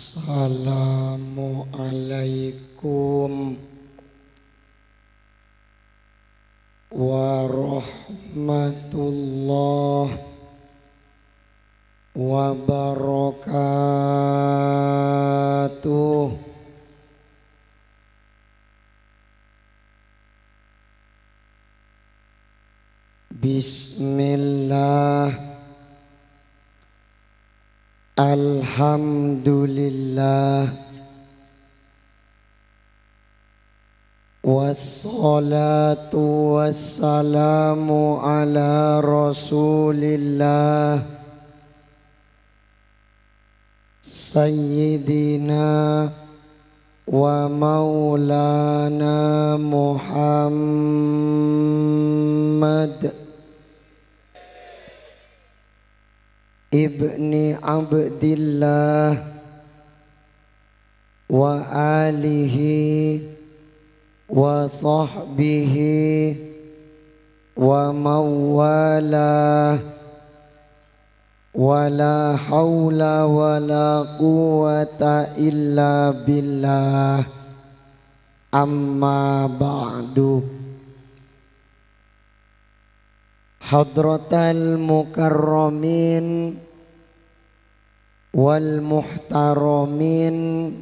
Assalamualaikum warahmatullahi wabarakatuh. Bismillah, alhamdulillah, wassalatu wassalamu ala rasulillah sayyidina wa maulana Muhammad ibni Abdillah wa alihi wa sahbihi wa mawalah wa la hawla wa la quwwata illa billah, amma ba'du. Hadratal mukarramin wal muhtaramin,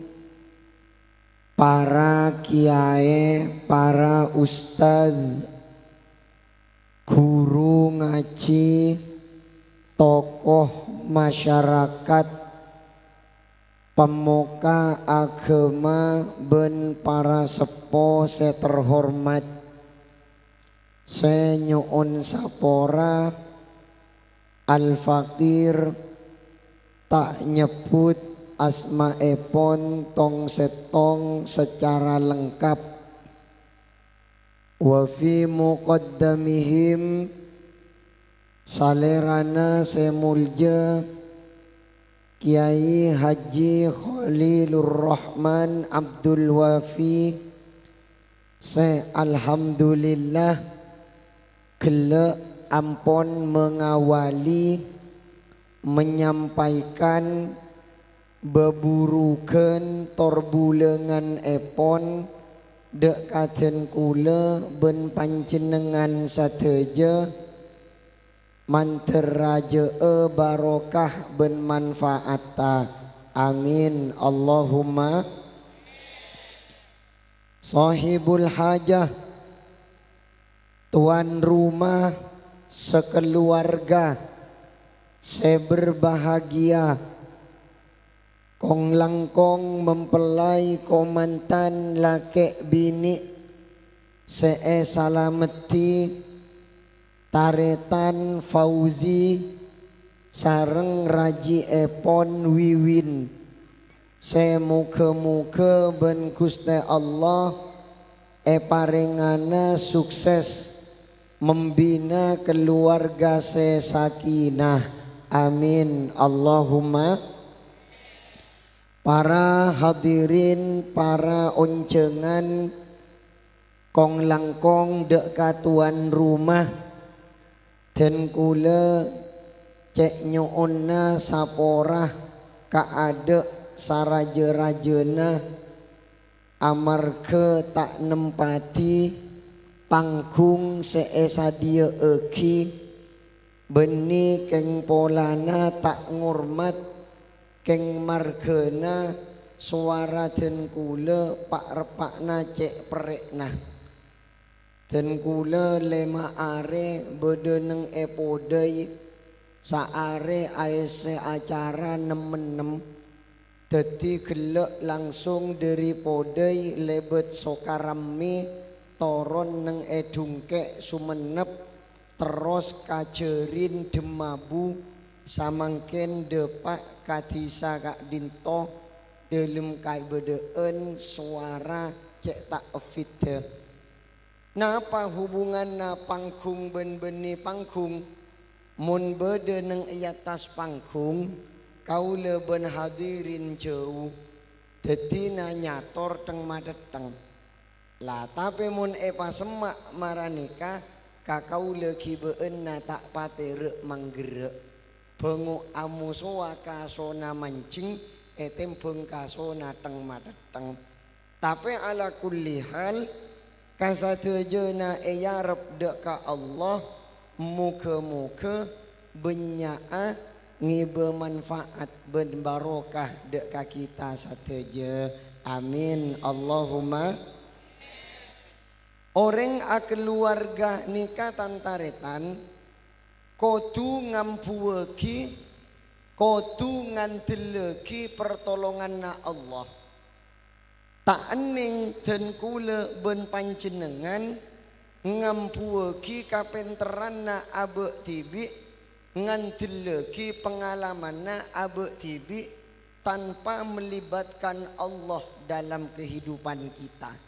para kiai, para ustadz, guru ngaji, tokoh masyarakat, pemuka agama, ben para sepo se terhormat. Saya nyuun sapora al-fakir tak nyebut asma'epon tong setong secara lengkap. Wa fi muqaddamihim salerana semulja Kiai Haji Khalilur Rahman Abdul Wafi, se alhamdulillah gele ampon mengawali menyampaikan beburuken torbulengan epon dekaten kula ben panjenengan sateja manteraje barokah ben manfaata, amin Allahumma. Sahibul hajah, tuan rumah sekeluarga, saya berbahagia kong langkong mempelai komantan laki bini, saya salameti taretan Fauzi sareng Raji Epon Wiwin. Saya muka-muka ben Gusti Allah parengana sukses membina keluarga sakinah, amin Allahumma. Para hadirin, para oncengan kong langkong dek tuan rumah dan kula cek nyuunna saporah kaade saraje-rajena amarga tak nempati panggung seesadia eki beni keng polana tak ngurmat keng margena suara den kula pak repakna cek perekna den kula lema are bedeneng epodai saare aese acara nemen-nem dadi gelek langsung dari podai lebet sokarami toron neng edungke Sumenep terus kajerin Demabu samangken depak kadisa kak dinto delem kai bedeen suara cek tak fide. Napa hubungan na panggung ben beni panggung mun bede neng iatas panggung kaula ben hadirin jauh dadi nyator teng madeteng. Lah tapi mun semak maranika kakau leki beun na tak patere manggerek bengu amuswa kasona mancing tembung kaso nateng mateng. Tapi ala kulli hal kasadejena yarab dek ka Allah muka-muka benyaa ngibe manfaat ben barokah dek ka kita sateje. Amin Allahumma. Orang a keluarga nikah tantaretan kodu ngampuweki kodu ngandeleki pertolongan na Allah. Tak ening dan kula ben panjenengan ngampuweki kapenteran na abe tibi ngandeleki pengalaman na abe tibi tanpa melibatkan Allah dalam kehidupan kita.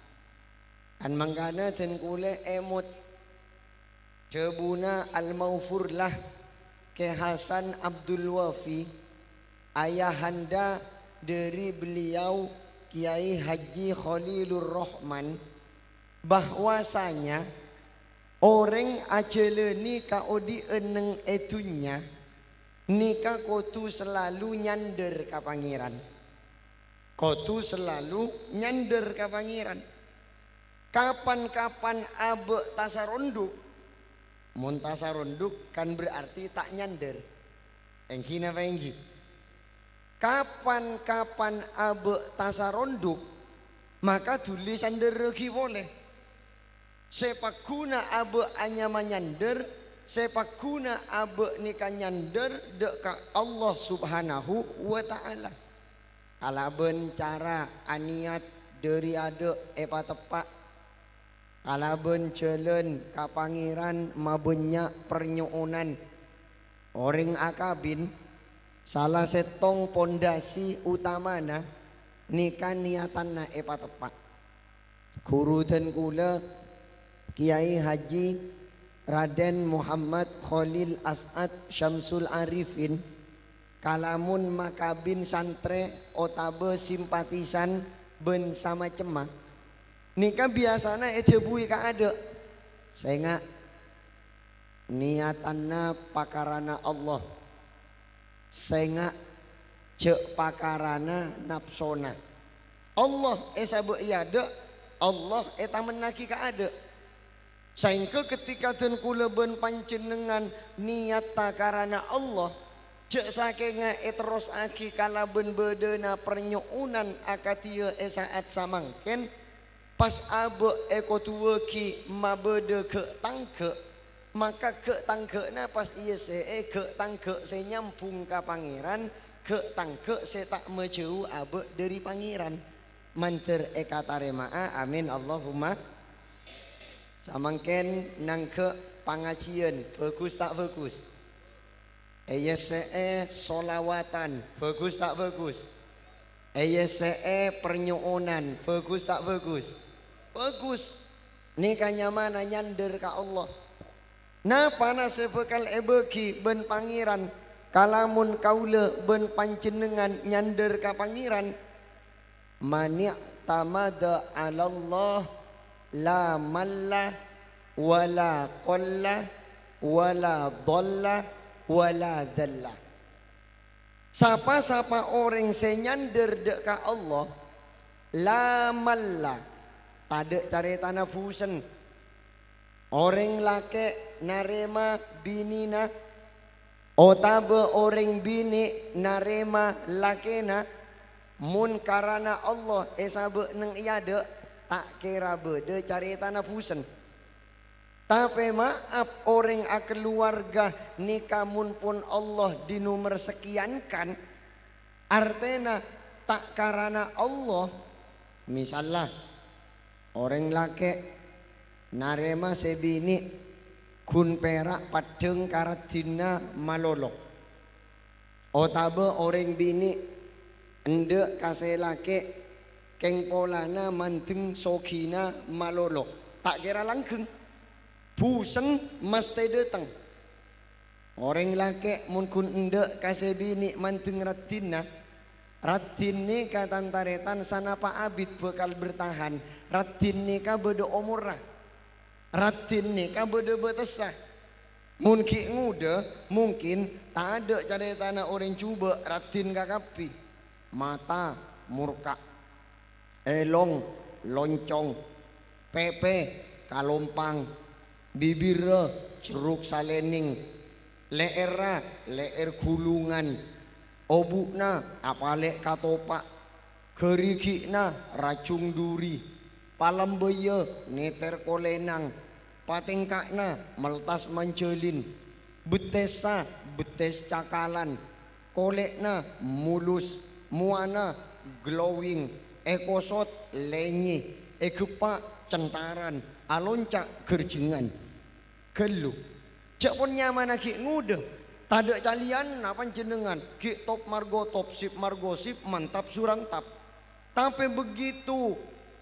Kan mangkana dan kule emut cebuna al-maufurlah ke Hasan Abdul Wafi ayahanda dari beliau Kiai Haji Khalilur Rahman bahwasanya orang ajeleni kaodi eneng etunya nikah kotu selalu nyander ka pangeran, kotu selalu nyander ka pangeran. Kapan-kapan abe tasaronduk, mun tasaronduk kan berarti tak nyander. Engki napa engki? Kapan-kapan abe tasaronduk, maka tulis sander regi boleh. Sepakuna abe anyama nyander, sepakuna abe nikah nyander dek Allah Subhanahu wa taala. Alaben cara aniat dari ade epa tepak. Alaben celen ka pangeran mabenya pernyoonan orang akabin salah setong pondasi utamana nikah niatanna epa tepak. Guru dan kula Kiai Haji Raden Muhammad Khalil As'ad Syamsul Arifin kalamun makabin santre otabe simpatisan ben sama cemah nikah biasanya edebui ka ada saya niatanna pakarana Allah saya cek pakarana nafsona Allah sabu iade Allah eta menaki ka ada sehingga ketika den kula ben panjenengan niat karana Allah cek sakenga terus aki kalaben bedena pernyuunan akatia saat samangken pas abe eko tuweki mabede ke tangke maka ke tangke na pas iya se ke tangke se nyampung ka pangeran ke tangke se tak mejeu abe dari pangeran manter eka taremaa amin Allahumma. Samangken nang ke pangajian bagus tak bagus? EYSE solawatan bagus tak bagus? EYSE pernyoonan bagus tak bagus? Bagus. Nikahnya mana nyander ka Allah. Nah panas sebekal ebeki ben pangeran kalamun kaula ben panjenengan nyander ka pangeran mani' tamada 'ala Allah la malla wala qalla wala dhalla wala dhalla. Sapa-sapa orang senyander dek ka Allah la malla tade carita nafusen orang lake narema binina otabe orang bini narema lakena mun karana Allah esabe neng iade tak kira bede carita nafusen. Tapi maaf orang keluarga nikamun pun Allah di nomor sekian kan artena tak karena Allah misalnya orang laki narema sebini kun perak padeng karadina malolok otabe orang bini ende kase laki keng polana manteng sogina malolok tak kira langgeng busen mesti datang orang laki mungkin ende kase bini manteng radina radin nikah tantaretan sana pak abid bakal bertahan radin nikah beda umurna radin nikah beda betesah mungkin nguda mungkin tak ada cara tanah orang coba radin kakapi mata murka, elong loncong, pepe kalompang, bibira jeruk salening, leera leer gulungan, obukna apalek katopak, gerigikna racung duri, palembeye neter kolenang, patingkakna meltas menjelin, betesa betes cakalan, kolekna mulus, muana glowing, ekosot lenyi, egepak centaran, aloncak gerjengan, gelu. Cak pun nyaman aki ngude, tadak calian apa jenengan, ki top margo top sip margo sip mantap surantap. Tapi begitu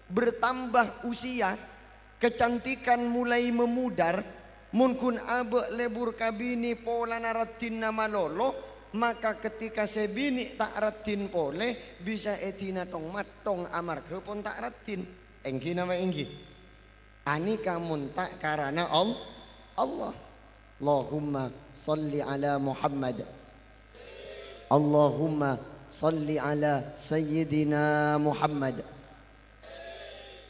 bertambah usia, kecantikan mulai memudar, munkun abe lebur kabini pola naratin nama lolo, maka ketika sebini tak ratin pole bisa etina tong matong amar ke pun tak ratin. Engki nama engki. Ani kamun tak karena Allah. Allahumma salli ala Muhammad. Allahumma salli ala Sayyidina Muhammad.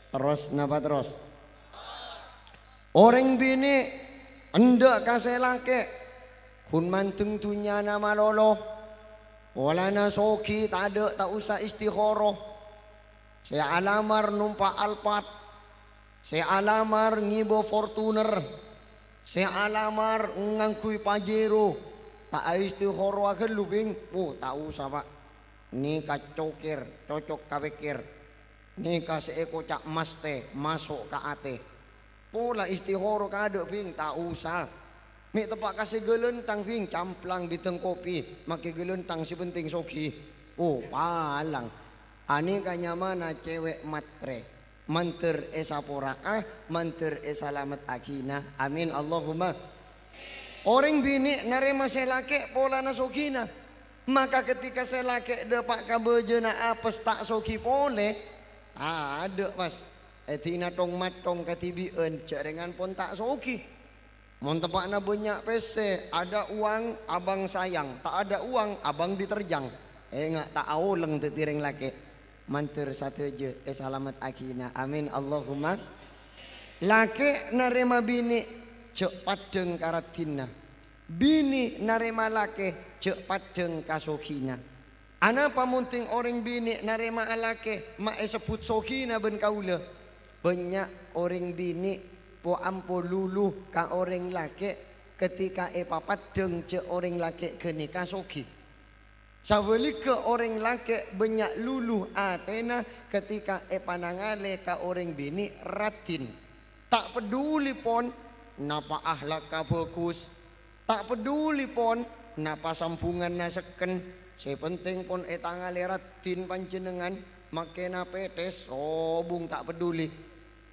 Terus napa terus? Orang bini endak kasih laki kun manteng tunya nama lolo walana soki tak ada tak usah istikhoroh. Saya alamar numpak Alphard, saya alamar ngibo Fortuner, saya alamar ngangkui Pajero, tak istikhoroh akan lubing. Oh tak usah pak, ni kacokir cocok kabekir, ni kasih eko cak mas teh masuk ke ate. Pola istikhoroh kadek bing tak usah. Mik tempat kasih gelentang bing camplang di tengkopi, makai gelentang si penting soki. Oh palang. Ani kanya mana cewek matre, manter esaporaah, manter esalamat akina. Amin Allahumma. Orang bini narema selake pola nasokina. Maka ketika selake dapat kabejena apes tak soki pole, ada mas. Etina tong matong katibien jaringan pun tak soki. Mon tempatna banyak PC, ada uang abang sayang, tak ada uang abang diterjang. Enggak tak auleng tetiring laki. Mantir satu je selamat akina. Amin Allahumma. Laki narema bini cek padeng karatina, bini narema laki cek padeng kasokina. Ana pamunting orang bini narema laki mak sebut sokina ben kaula. Banyak orang bini po ampo lulu ka orang laki ketika papadeng cek orang laki keni kasoki. Sawalika orang laki banyak lulu atena ketika panangale ka orang bini ratin. Tak peduli pon napa ahlak ka bagus, tak peduli pon napa sampungan naseken. Sepenting pon tangale ratin panjenengan makena petes sobung tak peduli.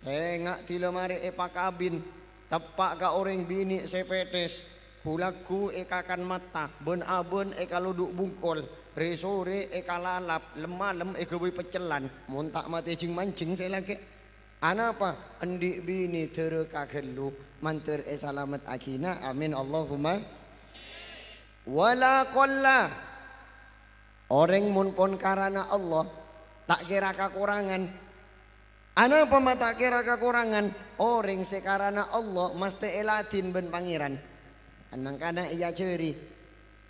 Ngak tila mari pakabin tepak ka orang bini sepetes. Hulaku kakan mata, ben aben kaluduk bungkol, resore kalalap, lemalem gawe pecelan, montak mati jing mancing saya lagi. Anapa? Endik bini tereka gelu, manter selamat akina, amin Allahumma. Wala qalla. Orang mun pon karana Allah, tak kira kekurangan. Anapa mata kira kekurangan? Orang sekarana Allah mesti elatin ben pangeran. Mangkana iya ceri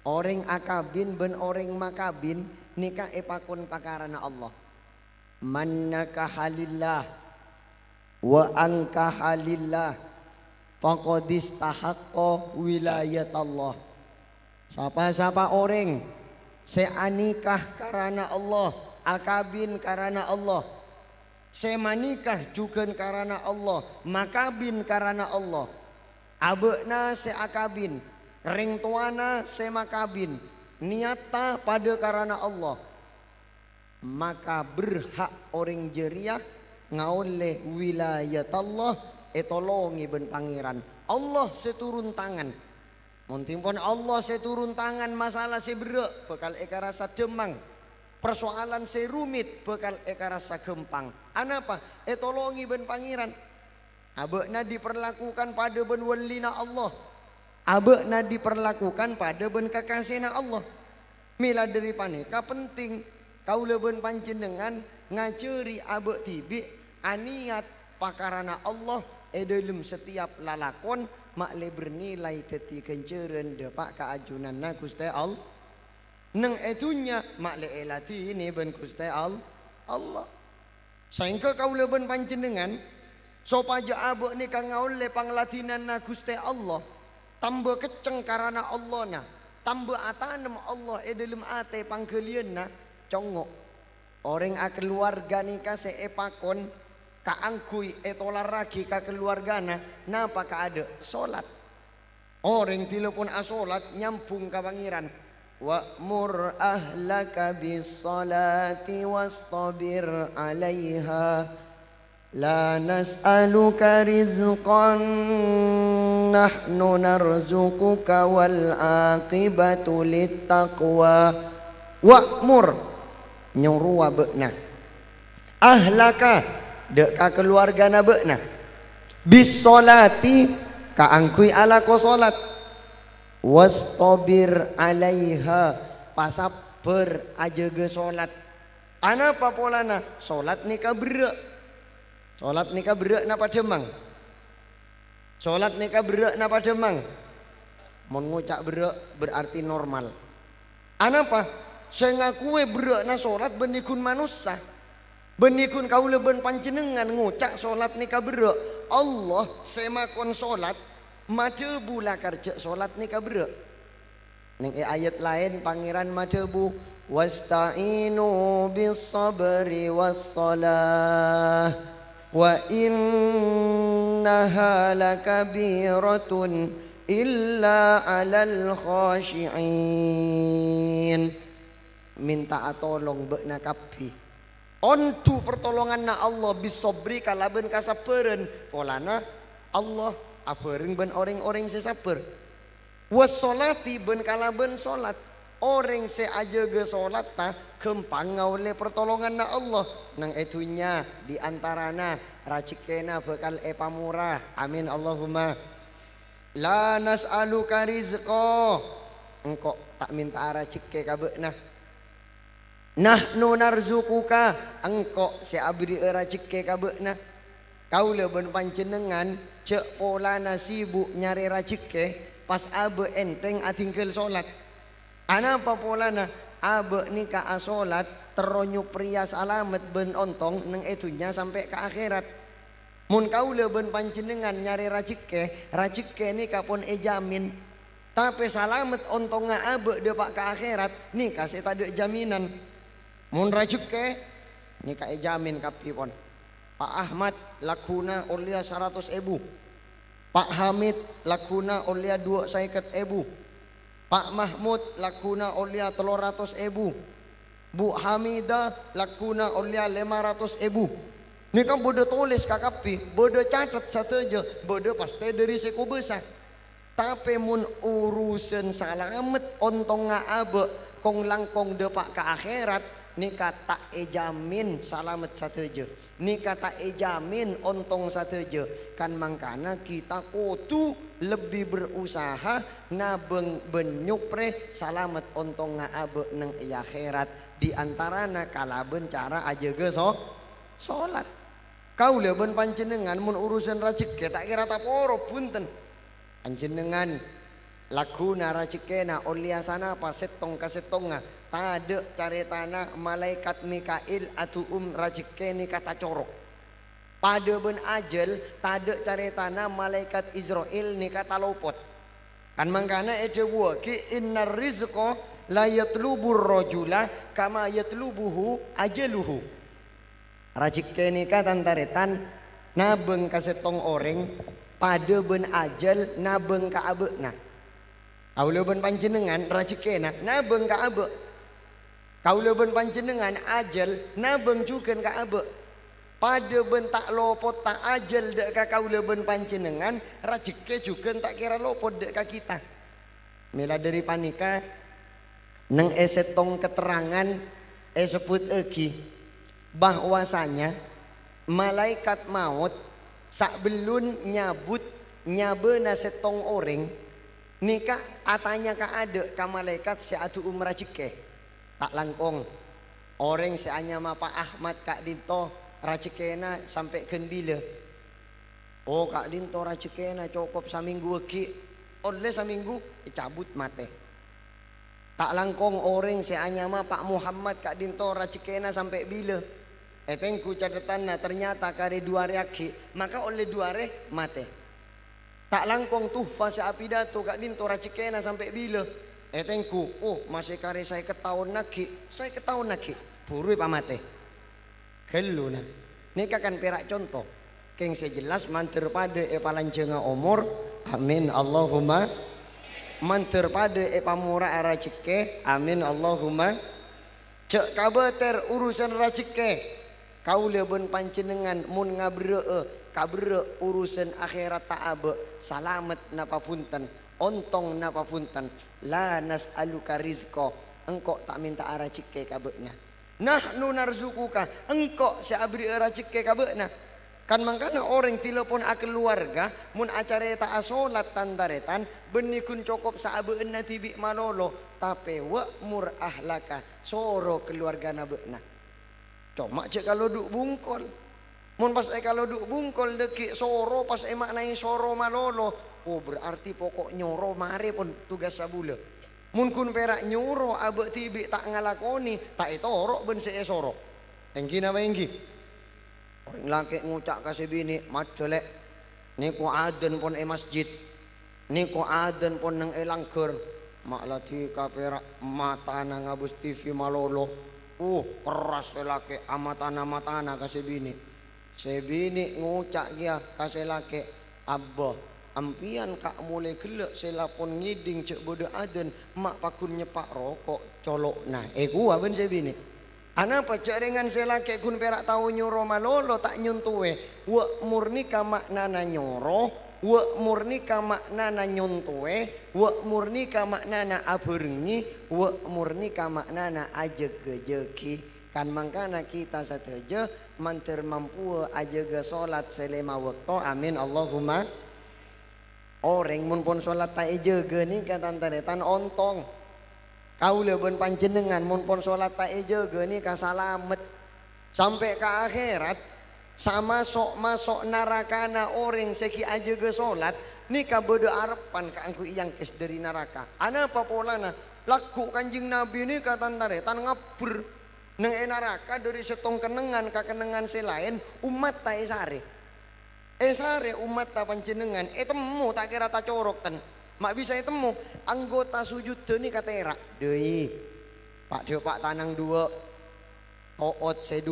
orang akabin ben orang makabin nikah epakun pakarana Allah. Mannaka halillah wa angka halillah faqadis tahaqqa wilayat Allah. Siapa orang seanikah karena Allah, akabin karena Allah, semanikah juga karena Allah, makabin karena Allah. Abekna seakabin, ring tuana semakabin, niata pada karena Allah. Maka berhak orang jeriah ngauleh wilayat Allah etolongi ben pangeran. Allah seturun tangan. Montimpun Allah seturun tangan masalah seberek bekal eka rasa demang. Persoalan serumit bekal eka rasa gempang. Anapa? Etolongi ben pangeran. Abekna diperlakukan pada ben walina Allah. Abekna diperlakukan pada ben kekasihna Allah. Mila dari paneka penting kaula ben panjenengan ngajeri abek tibi aniat pakarana Allah dalam setiap lalakon makle bernilai teti kenceren depak keajunan na Gusti Allah neng etunya makle elati ini ben Gusti Allah sehingga kaula ben panjenengan sopaja abek ni kang ngaule panglatinan na Gusti Allah tambah keceng karana Allah na tambah atanem Allah dalam ate pangkelian na congok orang keluarga nikah seepakon kaangkui etolar ragi ka keluargana napa ka ada salat orang telepon asolat nyampung ka pangeran wa'mur ahlaka bis salati wastabir 'alaiha la nas'aluka rizqan nahnu narzuquka wal aqibatu littaqwa wa'mur nyuruh beuna ahlaka dek ka keluarga na beuna bis solati ka angkui ala ko solat wastabir alaiha pasaper aja ge solat anapa polana solat nikah berek solat nikah berek napa demang solat nikah berek napa demang mun ngucak berek berarti normal anapa saya ngakue berek na solat benikun manusia benikun kaula ben panjenengan ngucak solat nikah berek Allah semakon solat madebu lah kerja solat nikah berek ning ayat lain pangeran madebu wasta'inu bis sabri was salah wa innaha lakabiratun illa 'alal khashi'in minta tolong beuna kabeh ontu pertolongan na Allah bisobri kalaben kasaperen polana Allah apering ben orang-orang sesaper wassolati ben kalaben solat orang se aja ge solat ta kempang oleh pertolongan na Allah nang etunya diantarana rajekena bakal pamurah amin Allahumma la nas'aluka rizqa engko tak minta rajeke ka beuna nahnu narzukuka engkau si abdi rajeke ka beuna kaula ben panjenengan cek polana sibuk nyari rajeke pas abe enteng atingkel solat anapa polana abe nika asolat teronyu pria alamat ben ontong neng etunya sampai ke akhirat mun kaula ben panjenengan nyari rajeke nika pun jamin tapi salamet ontonga abe depak ke akhirat nika saya tadi jaminan mun rajeke nika jamin kapipon Pak Ahmad lakuna ulia 100.000 Pak Hamid lakuna ulia 250.000 Pak Mahmud lakuna ulia 300.000 Bu Hamidah lakuna ulia 500.000 nika bodo tulis kakapi bodo catat sateja bodo pasti dari seku besar tapi mun urusan salamet ontong ngaabe kong langkong depak ke akhirat nika tak ejamin salamet sateja nika tak ejamin ontong sateja kan mangkana kita kudu lebih berusaha nabeng benyupre salamet ontong ngaabe neng akhirat diantarana kalaben cara aja ge salat kaula ben panjenengan mun urusan rajeki tak kira taporo punten panjenengan lakuna rajekena oliasana apa setong kasetonga tade caritana malaikat Mikail atuum rajekeni kata corok pada ben ajal tade caritana malaikat Israel ni kata lopot kan mangkana ede ki innar rizqa la yatlubur rajula kama yatlubuhu ajaluhu rajekeni kata taretan nabeng kasetong orang pada ben ajal nabeng ka abeuna kaula ben panjenengan rajekena nabeng ka abe kaula ben panjenengan ajal nabeng jukeun ka abe pada ben tak lopot tak ajal dek ka kaula ben panjenengan rajeke jukeun tak kira lopot dek ka kita mila dari panika neng esetong keterangan sebut egi bahwasanya malaikat maut sakbelun nyabut nyabeuna setong orang nikah atanya ka ade ka malaikat si atu rajeke tak langkong Orang seanyama Pak Ahmad Kak Dinto racekena sampai kendila. Oh Kak Dinto racekena cukup saminggu weki. Oleh saminggu cabut mate. Tak langkong orang seanyama Pak Muhammad Kak Dinto racekena sampai bila. Tengku catatan ternyata kare dua reaki maka oleh dua re mate. Tak langkong tuh fase apidato Kak Dinto racekena sampai bila. Tengku, oh masih kare saya ketahuan naki, purui pamate. Kelu nah, ini kan perak contoh. Keng sejelas manter pada palancenga umur, amin Allahumma. Manter pada pamura raceke, amin Allahumma. Cek kabeter urusan raceke, kau leben pancenengan mun kabre urusan akhirat ta'abe, salamet napa punten, ontong napa punten. La nas'aluka rizqa, engkau tak minta racike kabekna. Nahnu narzukuka, engkau seabri racike kabekna. Kan mangkana orang telepon a keluarga mun acara ta salat tandaretan benikun cokop saabeunna tibi malolo tapi wa'mur ahlaka soro keluarga nabekna. Cuma cek kalau duk bungkol. Mun pas kalau duk bungkol deki soro pas maknai soro malolo. Oh berarti pokok nyoro mare pun tugas sabula. Mun kun perak nyoro abe tibi tak ngalakoni tak itu orok ben soro. Engki nama engki. Orang laki ngucak kasih bini macelek. Niku aden pon masjid. Niku aden pon nang elangker. Mak lati ka perak mata nang ngabus TV malolo. Keras laki amatana kasih bini. Sebini ngucak dia kasih laki abah. Ampian kak mulai gelek selapon ngiding cek bodoh aden mak pakun nyepak rokok colok nah gua ben sebini anapa cek dengan selake kun perak tahu nyoro malolo tak nyuntuwe wa murni ka maknana nyoro wa murni ka maknana nyuntuwe wa murni ka maknana aberengi wa murni ka maknana ajeg-jeki kan mangkana kita sateja manter mampu ajega salat selema waktu amin Allahumma. Orang mun pon salat tak jaga ni katan taretan ontong. Kau leben panjenengan mun pon salat tak jaga ni ka salamet sampai ke akhirat sama sok masuk narakana orang seki ajaga salat ni ka bodo arepan ka angku iyang kes dari neraka. Ana apa polana? Laku Kanjeng Nabi ni katan taretan ngabur nang neraka dari setong kenengan ka kenengan selain umat tak sare. Sare umat ta panjenengan temu tak kira tak corok ten mak bisa temu anggota sujud ni katerak deui Pak De Pak Tanang 2 Toot C2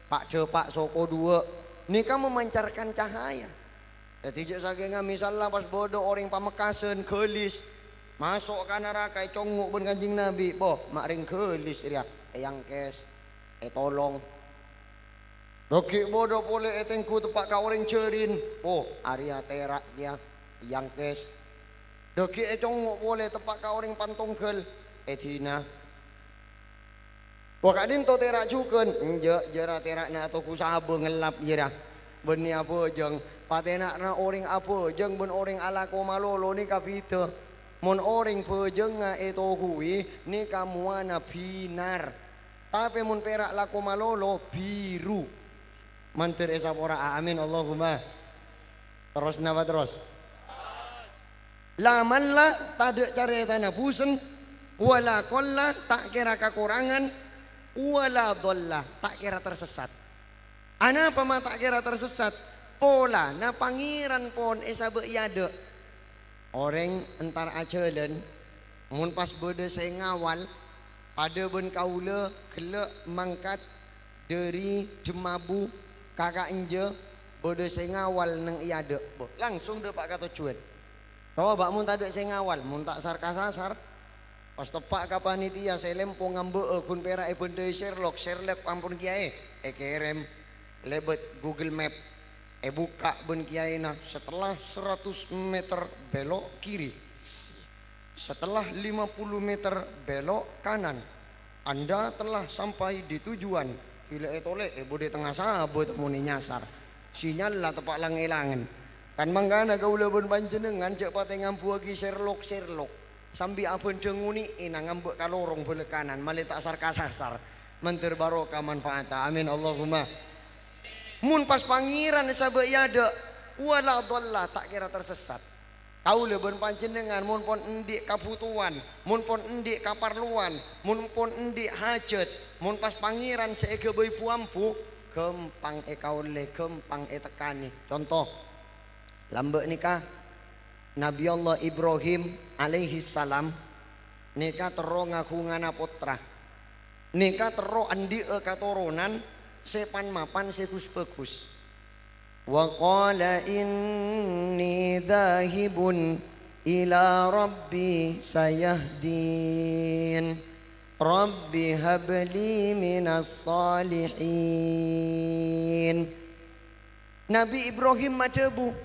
Pak De Pak Soko 2 nika memancarkan cahaya jadi jek saking misalnya pas bodoh orang Pamekasan gelis masuk ka neraka congok ben Kanjeng Nabi boh mak ring gelis dia yang kes tolong Doki bodoh boleh etengku tepak ka orang cerin. Oh, Arya terak dia yang kes. Doki congok boleh tepak ka orang pantongkel. Tina. Wah kadin to terak cuken. Jera terak na atau kusabe ngelap jera. Beni apa jeng patenak na orang apa jeng ben orang ala ko malolo ni kapita. Mon orang pejeng nga eto kuwi ni kamuana binar. Tapi mon perak lako malolo biru. Mantir esapora amin Allahumma. Terus napa terus? Laman lah tak ada cara tanah pusen wala kolla tak kira kekurangan wala dolla tak kira tersesat. Ana apa mah tak kira tersesat? Pola na pangeran pon esa beiyade. Orang entar acelen mun pas bede saya ngawal pada ben kaula kelek mangkat dari Jemabu kakak inje bodoh saya ngawal neng iade langsung deh pak kata cuan bahwa bak mun tadi saya ngawal mun tak sar pas tepak ka panitia saya lempong ngambe kun pera bende Sherlock ampun kiai kerem lebet Google Map buka ben kiai nah setelah 100 meter belok kiri setelah 50 meter belok kanan Anda telah sampai di tujuan. Bila etole bode tengah sabut muni nyasar sinyal lah tepak langelangan kan manggana gaula ben panjenengan cek pate ngampu lagi Sherlock sambil aben denguni nang ngambek kalorong bele kanan male tak sar kasar mentir barokah manfaata amin Allahumma. Mun pas pangeran sabe yada wala dhalla tak kira tersesat. Kaula ben panjenengan mun pon endik kabutuhan, mun pon endik kaparluan, mun pon endik hajat, mun pas pangeran seege beuy puampu gempang kaule gempang tekani. Contoh lambe nikah Nabi Allah Ibrahim alaihi salam nikah tero ngakungana putra. Nikah tero andi katurunan sepan mapan sekus bagus. Wa qala inni dhahibun ila rabbi sayahdin rabbi habli minas salihin. Nabi Ibrahim madebu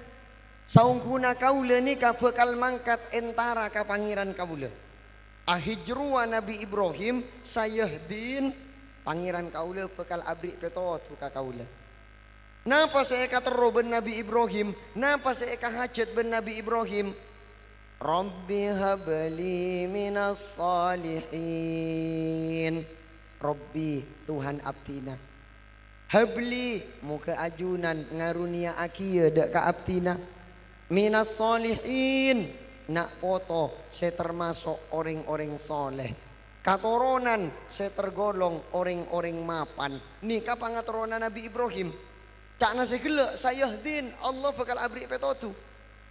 saungkuna kaula ni ka bekal mangkat entara ka pangeran kaula. Ahijruwa Nabi Ibrahim sayahdin pangeran kaula bekal abri petotu ka kaula. Napa saya kata roben Nabi Ibrahim? Napa saya hajat ben Nabi Ibrahim? Rabbi habli minas salihin. Rabbi Tuhan abtina. Habli muka ajunan ngarunia akia dak ka abtina. Minas salihin nak foto saya termasuk orang-orang soleh. Katurunan saya tergolong orang-orang mapan. Nikah pangaturunan Nabi Ibrahim. Cak nasi gelak sayahdin Allah bakal abri petotu.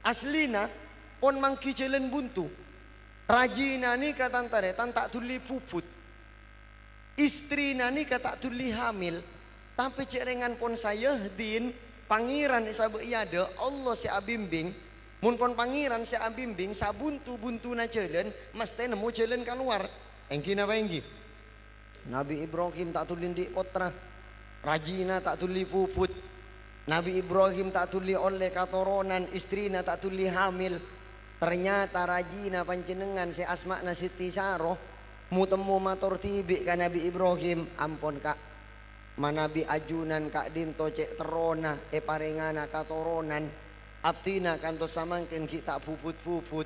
Aslina pon mangki jalan buntu. Rajina ni kata tare tak tuli puput. Istrina ni kata tuli hamil. Tapi cerengan pon sayahdin pangeran isabe iada Allah si abimbing. Mun pon pangeran si abimbing sabuntu na jalan mesti nemu jalan keluar. Engki napa engki? Nabi Ibrahim tak tuli di potra. Rajina tak tuli puput. Nabi Ibrahim tak tuli oleh katurunan, istrina tak tuli hamil. Ternyata rajina panjenengan si asmakna Siti Saroh mutemu matur tibi ka Nabi Ibrahim. Ampun kak manabi ajunan kak dinto cek terona parengana katurunan abtina kantos samangken kita puput-puput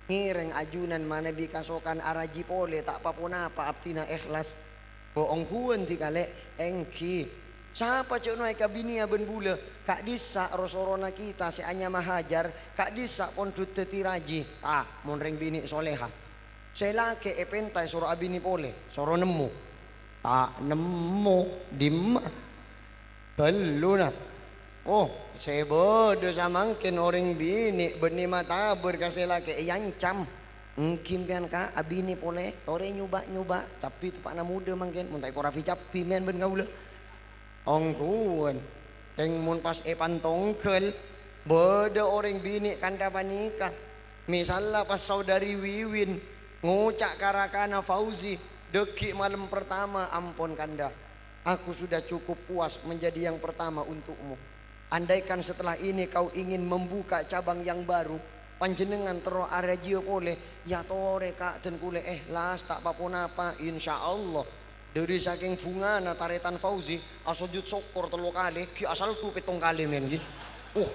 ngireng ajunan manabi kasokan araji pole tak papunapa abtina ikhlas boong huwen tikale engki. Siapa cok noy kabinia ben bula kak disa rosorona kita si anya mahajar kak disa pondut tetiraji mon reng bini soleha selake pentai soro abini pole soro nemu tak nemu dimma telu na oh sebodo samangkin orang bini beni mata berkaselake yancam kimpian ka abini pole tore nyoba tapi tepak na muda mangkin muntai korapi capi men ben kaula ongkuan teng mun pas pantongkel beda orang bini kanda panika misalnya pas saudari Wiwin ngucak karakana Fauzi deki malam pertama ampun kanda aku sudah cukup puas menjadi yang pertama untukmu. Andaikan setelah ini kau ingin membuka cabang yang baru panjenengan tero arajio pole ya tore kak den kule las tak apa-apa insyaallah. Dari saking bunga na taretan Fauzi asojud sokor telu kali ki asal tu petong kali men ki.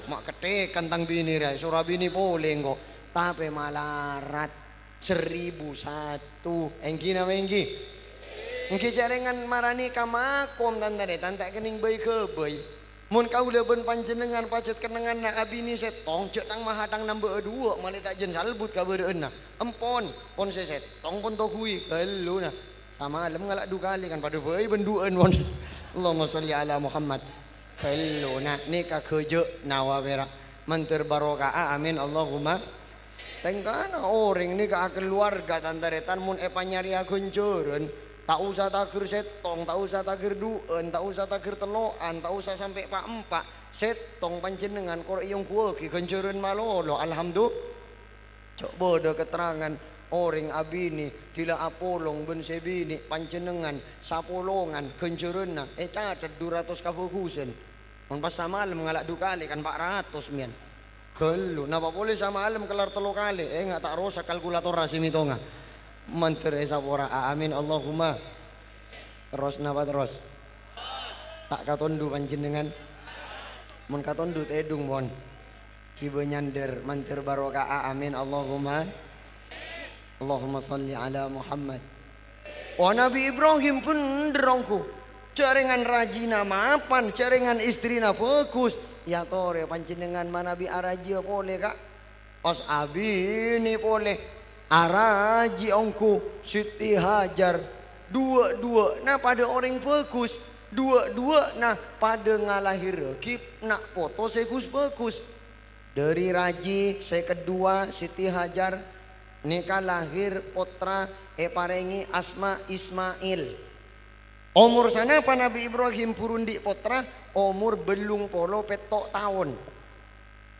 Mak ketekan tang bini rai surah bini pole engko. Tapi malarat 1001 engki na engki. Engki jarengan marani ka makom tantare tantak kening bayi ke bayi. Mun kaula ben panjenengan pacet kenengan na abini setong cek tang mahadang nambah 2 male tak jen salbut ka beureun na. Empon pon setong pon to kui kelu na. Sama alam ngalak 2 kali kan pada bayi benduan won. Allahumma sholli ala Muhammad. Kalau nak nikah kerja nawa berak mentir barokah amin Allahumma. Tengkana orang nikah keluarga tantaretan mun panyari gonjoran tak usah takir setong, tak usah takir duan, tak usah takir teloan, tak usah sampai pak empak setong panjenengan kor iyong kuweki gonjoran malolo alhamdulillah. Cok bodoh keterangan orang abini tila apolong ben sebini panjenengan sapolongan genjerena catat 200 kafokusen mun pas samalam ngalak 2 kali kan 400 mian gelu napa boleh samalam kelar 3 kali nggak tak rosak kalkulator rasimitonga mentere sapora amin Allahumma. Terus napa terus tak katondu panjenengan mun katondu tedung mon kibe nyander mentir barokah amin Allahumma. Allahumma salli ala Muhammad. Wah Nabi Ibrahim pun derongku. Jaringan rajina mapan, jaringan istrina fokus. Ya tore panjenengan manabi araji boleh kak. Os abi ini boleh. Araji ongku Siti Hajar. Dua-dua nah pada orang fokus. Dua-dua nah pada ngalahir kip nak foto sekus fokus. Dari raji saya kedua Siti Hajar nikah lahir putra parengi asma Ismail. Umur sana apa Nabi Ibrahim purundi putra umur belum polo petok tahun.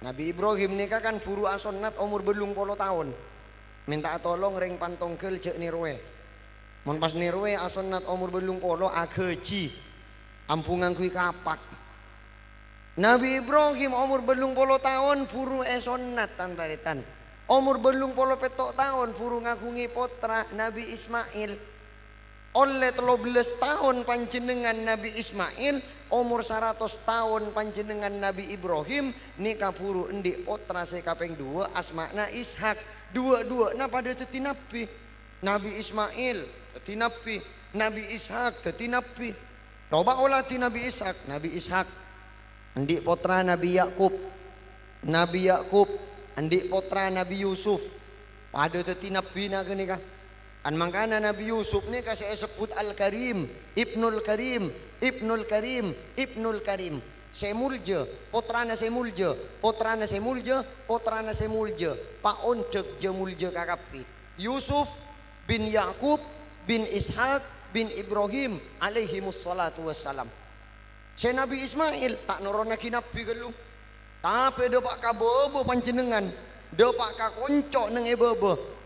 Nabi Ibrahim nikah kan puru asonat umur belum polo tahun. Minta tolong ring pantongkel cek nirwe. Mon pas nirwe asonat umur belum polo akeji. Ampungan kui kapak. Nabi Ibrahim umur belum polo tahun puru esonat tantaritan. Umur belum polo petok tahun puru ngakungi potra Nabi Ismail. Oleh 13 tahun panjenengan Nabi Ismail, umur 100 tahun panjenengan Nabi Ibrahim, nikah puru endi potra sekapeng dua asmakna Ishak. Dua-dua nah pada teti nabi. Nabi Ismail teti nabi, Nabi Ishak teti nabi. Coba olah ti Nabi Ishak, Nabi Ishak endi potra Nabi Yakub. Nabi Yakub endi potra Nabi Yusuf. Pada teti nabi na gini kah? An mangkana Nabi Yusuf ni kasih sebut Al-Karim, Ibnul Karim, Ibnul Karim, Ibnul Karim. Semulja, potrana semulja, potrana semulja, potrana semulja. Pak ondek jemulja kakapi. Yusuf bin Yakub bin Ishak bin Ibrahim alaihimus salatu wassalam. Saya Nabi Ismail tak norona nabi gelu. Tapi do pak kabobo panjenengan, do pak kakonco neng ebobo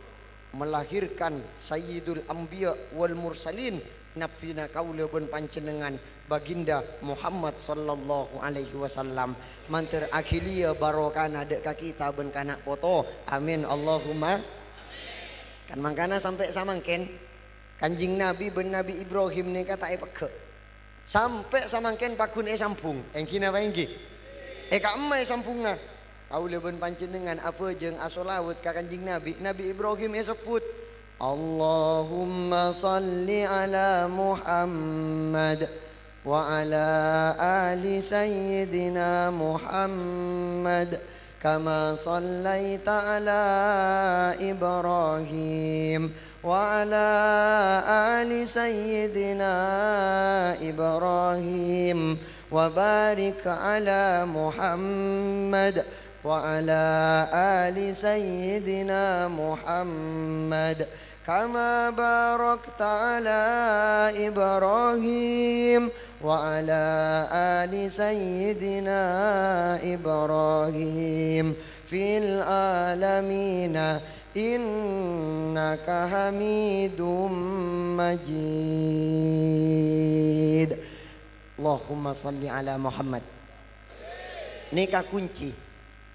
melahirkan Sayyidul Anbiya wal Mursalin Nabi na kaula ben panjenengan baginda Muhammad sallallahu alaihi wasallam. Mantir akhilia barokana dek ka kita ben kana foto. Amin Allahumma. Kan mangkana sampai samangken Kanjing Nabi ben Nabi Ibrahim ni kata peke. Sampai samangken pakun sampung. Engkina apa engki? Ka emai sampungna. Kaula ben panjenengan apa jeung asolawat ka Kanjing Nabi. Nabi Ibrahim sebut Allahumma salli ala Muhammad wa ala ali sayyidina Muhammad kama sallaita ala Ibrahim wa ala ali sayyidina Ibrahim wa barik ala Muhammad wa ala ali sayyidina Muhammad kama barakta ala Ibrahim wa ala ali sayyidina Ibrahim fil alamina innaka hamidum majid. Allahumma salli ala Muhammad. Nikah kunci.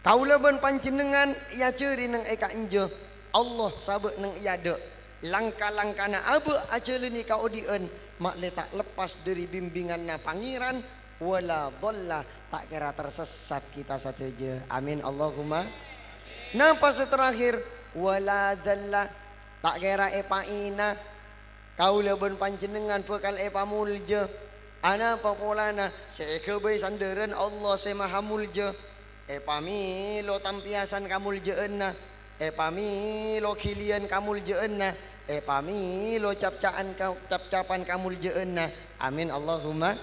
Kaula ben panjenengan ya ceuri nang eka enje. Allah sabek nang iade. Langkah-langkahna abe acele ni kaudieun mak tak lepas dari bimbinganna pangeran wala dhalla tak kira tersesat kita sateja. Amin Allahumma. Napa terakhir wala dhalla tak kira epaina kaula ben panjenengan bekal epamulja. Ana papolana sekebe sanderan Allah se maha mulja. Pamilo tampiasan kamuljeunna. Pamilo kilian kamuljeunna. Pamilo cap-capan kamuljeunna. Amin Allahumma.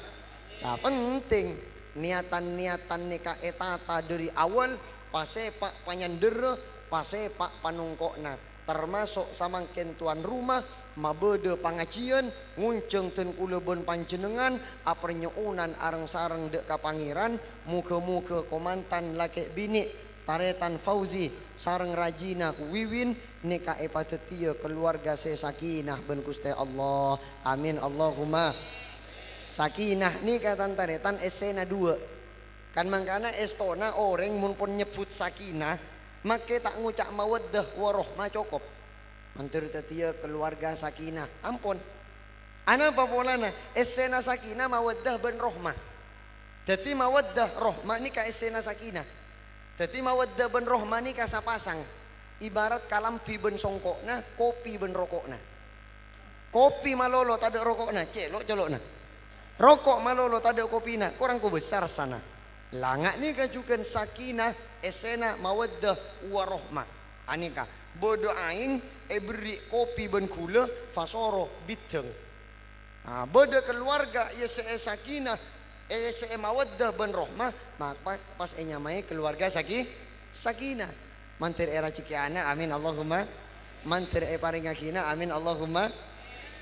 Nah penting niatan-niatan nikah etata dari awal pasepak panyandera pasepak panungkokna termasuk samangken tuan rumah mabede pangajian ngunceng ten kula ben panjenengan apernyounan areng sareng dek ka pangeran muga-muga komantan laki bini taretan Fauzi sareng rajina wiwin nikah epatetia keluarga sakinah ben Gusti Allah. Amin Allahumma. Sakinah nikah taretan esena 2 kan mangkana estona orang mun pun nyebut sakinah make tak ngucak mawaddah warahmah cukup. Mantir tetia keluarga sakinah. Ampun. Ana papolana esena sakinah mawaddah ben rahmah. Dadi mawaddah rahmah ni ka esena sakinah. Dadi mawaddah ben rahmah ni ka sapasang. Ibarat kalampi ben songkokna, kopi ben rokokna. Kopi malolo tak ada rokok na, celok celok na. Rokok malolo tak ada kopi na, korang ko besar sana. Langak ni kajukan sakinah, esena, mawaddah, warahmah. Anika bodo aing beri kopi ben kula fasoro biteng. Bodo keluarga ya sakinah, mawaddah ben rahmah, maka pas nyamai keluarga sakinah. Mantir era cikiana, amin Allahumma. Mantir paringakina, amin Allahumma.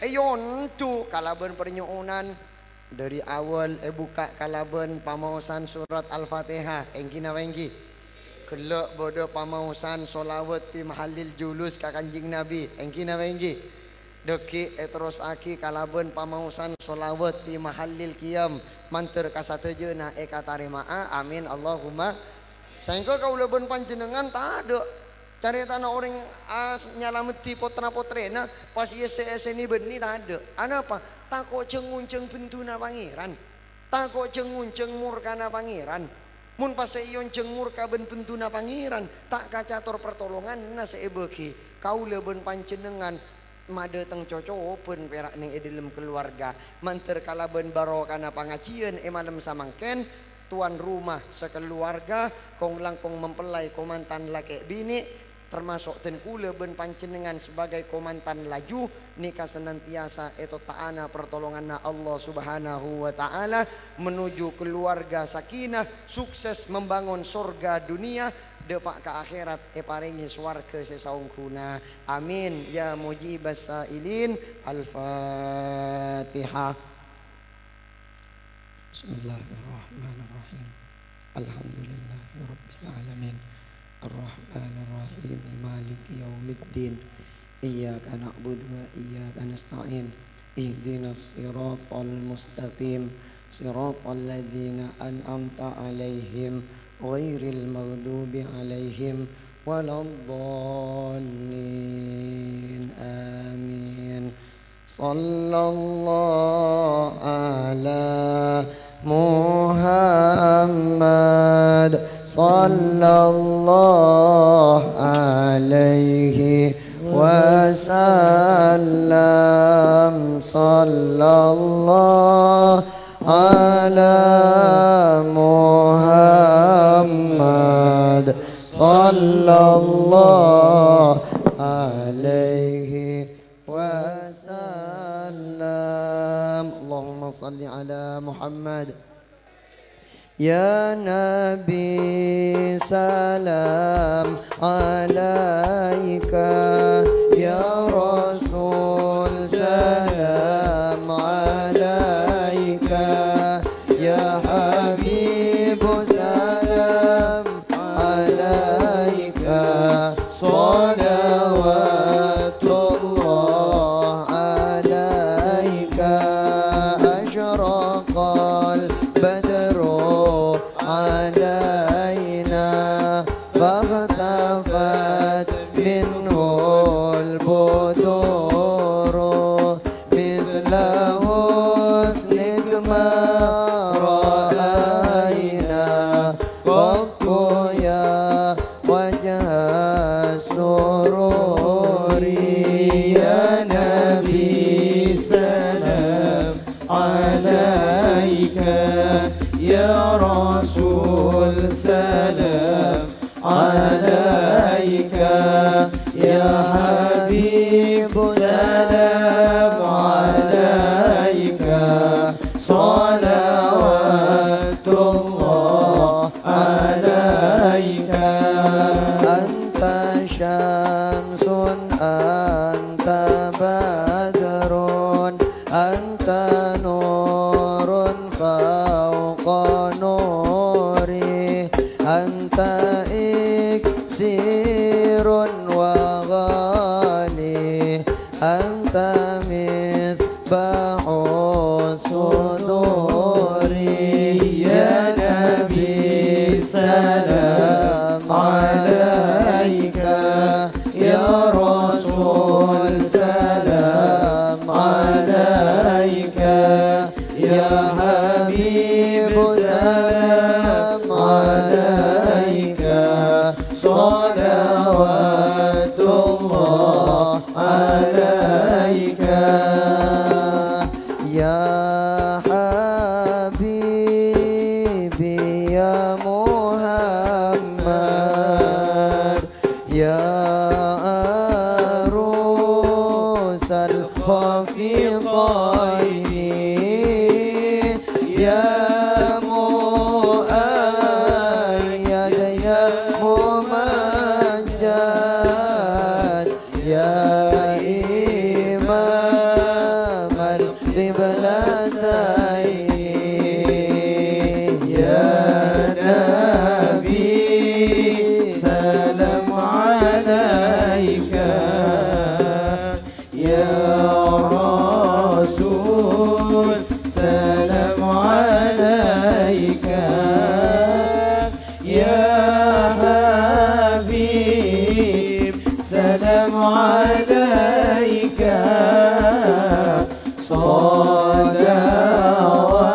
Yon tu kalaban pernyuunan dari awal buka kalaban pamausan surat Al-Fatihah engkina wengki kelak bodo pamausan solawat fi mahallil julus ka Kanjing Nabi engkina wengki deki terus aki kalaban pamausan solawat fi mahallil qiyam manter kasatejeuna katarimaa amin Allahumma. Saengko kauleubeun panjenengan tak ada cari tanah orang nyalameti potra potrena pas ieu ini benih tak ada. Apa? Takut cengunceng pentuna pangeran, takut cengunceng murkana pangeran. Mun pas iyon ceng murka ben pentuna pangeran, tak kacator pertolongan na seebeki. Kaula ben panjenengan made teng cocopen perak ning dalam keluarga. Manter kala ben barokana pangajian malam samangken tuan rumah sekeluarga kong langkong mempelai komantan laki bini termasuk ten kula ben panjenengan sebagai komantan laju nikah senantiasa itu ta'ana pertolongan Allah subhanahu wa ta'ala menuju keluarga sakinah sukses membangun surga dunia depak ke akhirat paringi swarga sesaungkuna amin ya mujibas sailin. Al-Fatihah. Bismillahirrahmanirrahim. Alhamdulillahirabbil alamin. Ar-Rahmanir Rahim. Maliki yaumiddin. Iyyaka na'budu wa iyyaka nasta'in. Ihdinas siratal mustaqim. Siratal ladzina an'amta 'alaihim ghairil maghdubi 'alaihim waladdallin. Amin. Sallallahu ala Muhammad sallallahu alaihi wasallam. Sallallahu ala Muhammad sallallahu alaihi wasallam. Allahumma salli ala Muhammad. Ya Nabi salam alaika, ya Rasul salam alaika, ya Habib salam alaika, salawatullah alaika, asyraqal badru علينا فاختفت منه البدور مثل حسنك ما رأينا قط يا وجه السرور. يا نبي سلام عليك، يا رسول سلام عليك، يا حبيب سلام عليك، صلوات الله عليك. أنت شمس أنت بدر أنت نور فوق نوري، أنت إكسير وغالي، أنت مصباح الصدور. يا نبي سلام عليك، يا رسول سلام عليك، يا حبيب سلام عليك، صلوات الله عليك. يا عروس الخفيقين يا مؤيد يا ممجد يا إمام القبلتين يا نبي سلام عليك يا رسول سلام عليك يا حبيب سلام عليك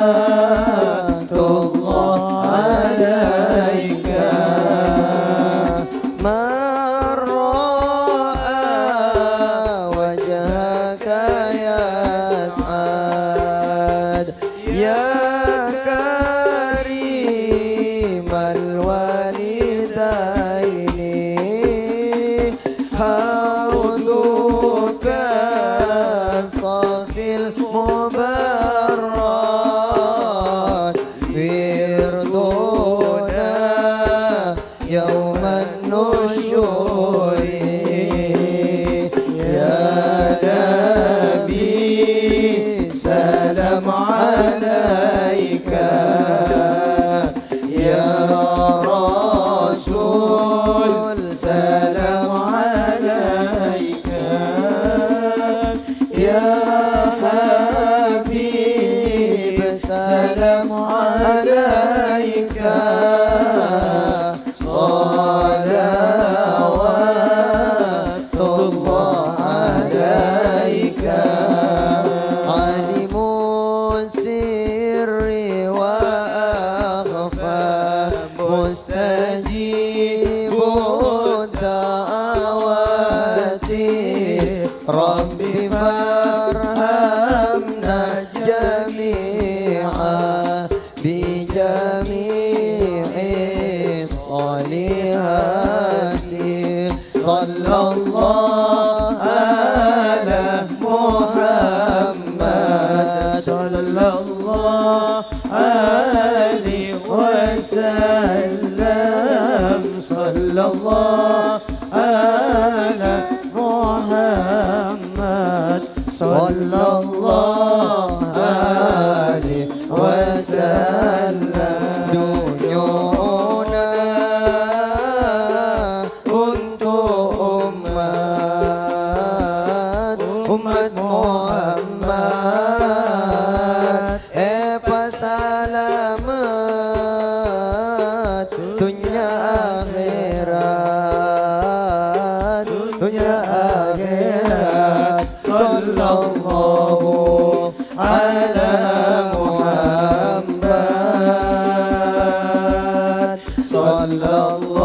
صلوات الله عليك من رأى وجهك يسعد يا كريم الوالدين حوضك الصافي المبرد وردنا يوم النشور يا نبي سلام عليك يا رسول سلام عليك يا حبيب سلام عليك صلوات الله عليك علم السر وأخفى مستجيب الدعوات ربي فارحمنا جميعا بجميع الصالحات صلى الله على محمد صلى الله عليه وسلم صلى الله على محمد صلى الله عليه وسلم dunyona untuk umat Muhammad selamat dunia akhirat dunia akhirat sallallahu ala Muhammad sallallahu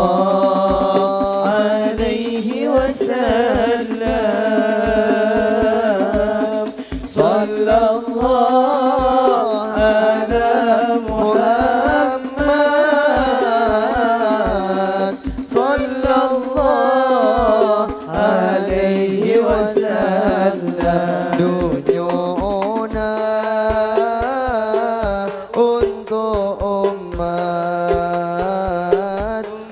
alaihi wasallam sallallahu ala Muhammad sallallahu alaihi wasallam dunyona untuk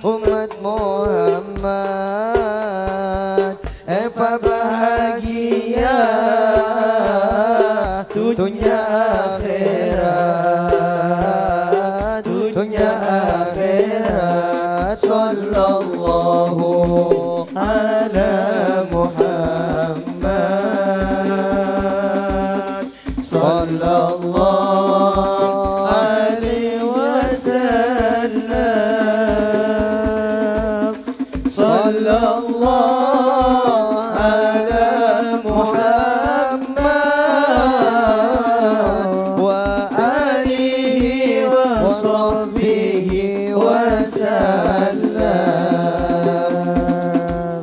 umat Muhammad apa bahagia dunia akhirat dunia akhirat sallallahu ala Muhammad sallallahu alaihi wasallam sallallahu ala Muhammad wa alihi wa sahbihi wasallam.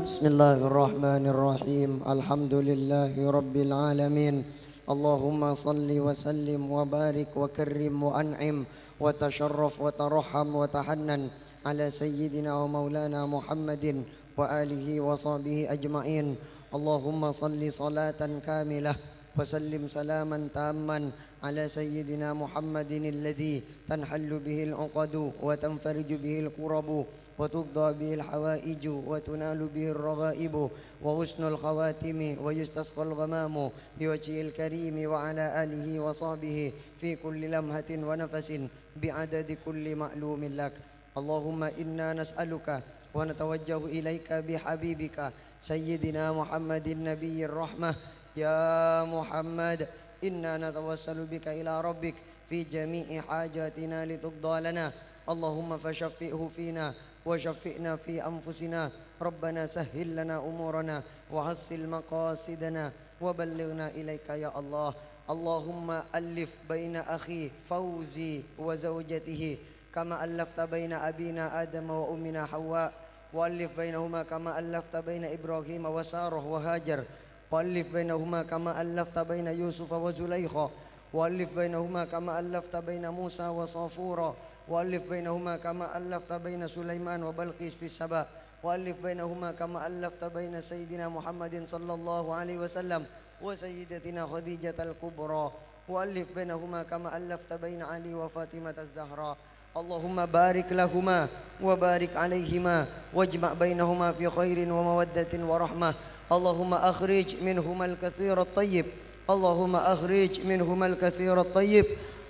Bismillahirrahmanirrahim. Alhamdulillahi rabbil alamin. Allahumma salli wa sallim wa barik wa karrim wa an'im wa tasharraf wa tarahham wa tahannan ala sayyidina wa maulana Muhammadin وآله وصحبه أجمعين. اللهم صل صلاة كاملة وسلم سلاما تاما على سيدنا محمد الذي تنحل به العقد وتنفرج به الكرب وتقضى به الحوائج وتنال به الرغائب وحسن الخواتم ويستسقى الغمام بوجهه الكريم وعلى آله وصحبه في كل لمحة ونفس بعدد كل معلوم لك. اللهم إنا نسألك ونتوجه إليك بحبيبك سيدنا محمد النبي الرحمة. يا محمد إنا نتوسل بك إلى ربك في جميع حاجاتنا لتقضى لنا. اللهم فشفئه فينا وشفئنا في أنفسنا. ربنا سهل لنا أمورنا وحصل مقاصدنا وبلغنا إليك يا الله. اللهم ألف بين أخي فوزي وزوجته كما ألفت بين أبينا آدم وأمنا حواء، وألف بينهما كما ألفت بين إبراهيم وسارة وهاجر، وألف بينهما كما ألفت بين يوسف وزليخة، وألف بينهما كما ألفت بين موسى وصافورا، وألف بينهما كما ألفت بين سليمان وبلقيس في السبا، وألف بينهما كما ألفت بين سيدنا محمد صلى الله عليه وسلم وسيدتنا خديجة الكبرى، وألف بينهما كما ألفت بين علي وفاطمة الزهراء. اللهم بارك لهما وبارك عليهما واجمع بينهما في خير ومودة ورحمة. اللهم أخرج منهما الكثير الطيب، اللهم أخرج منهما الكثير الطيب،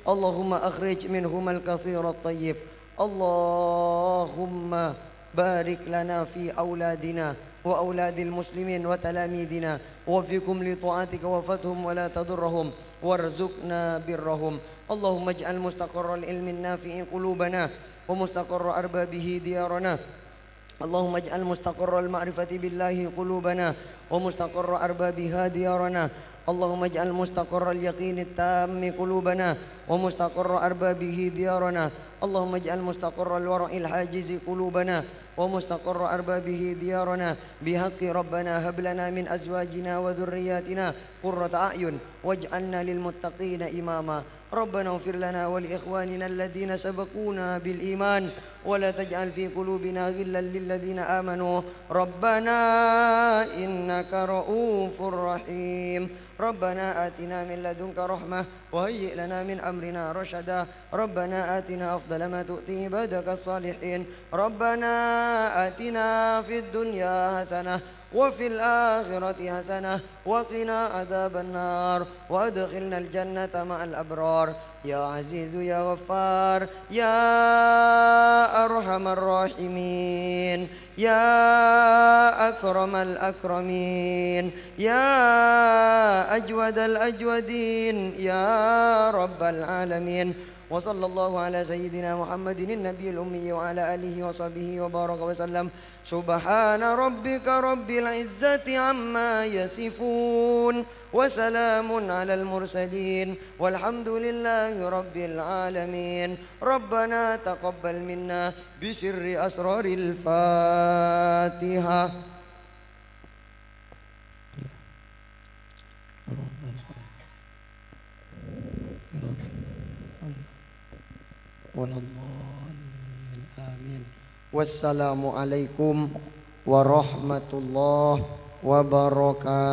اللهم أخرج منهما الكثير الطيب. اللهم بارك لنا في أولادنا وأولاد المسلمين وتلاميذنا، وفقهم لطاعتك وفتهم ولا تضرهم، وارزقنا برهم. اللهم اجعل مستقر العلم النافع قلوبنا ومستقر أربابه ديارنا. اللهم اجعل مستقر المعرفة بالله قلوبنا ومستقر أربابها ديارنا. اللهم اجعل مستقر اليقين التام قلوبنا ومستقر أربابه ديارنا. اللهم اجعل مستقر الورع الحاجز قلوبنا ومستقر أربابه ديارنا. بحق ربنا هب لنا من أزواجنا وذرياتنا قرة أعين واجعلنا للمتقين إماما. ربنا اغفر لنا ولإخواننا الذين سبقونا بالإيمان ولا تجعل في قلوبنا غلا للذين آمنوا ربنا إنك رؤوف رحيم. ربنا آتنا من لدنك رحمة وهيئ لنا من أمرنا رشدا. ربنا آتنا أفضل ما تؤتي عبادك الصالحين. ربنا آتنا في الدنيا حسنة وفي الآخرة حسنة وقنا عذاب النار وادخلنا الجنة مع الأبرار يا عزيز يا غفار يا أرحم الراحمين يا أكرم الأكرمين يا أجود الأجودين يا رب العالمين. وصلى الله على سيدنا محمد النبي الأمي وعلى آله وصحبه وبارك وسلم. سبحان ربك رب العزة عما يصفون وسلام على المرسلين والحمد لله رب العالمين. ربنا تقبل منا بسر أسرار الفاتحة. Amin. Wassalamualaikum warahmatullahi wabarakatuh.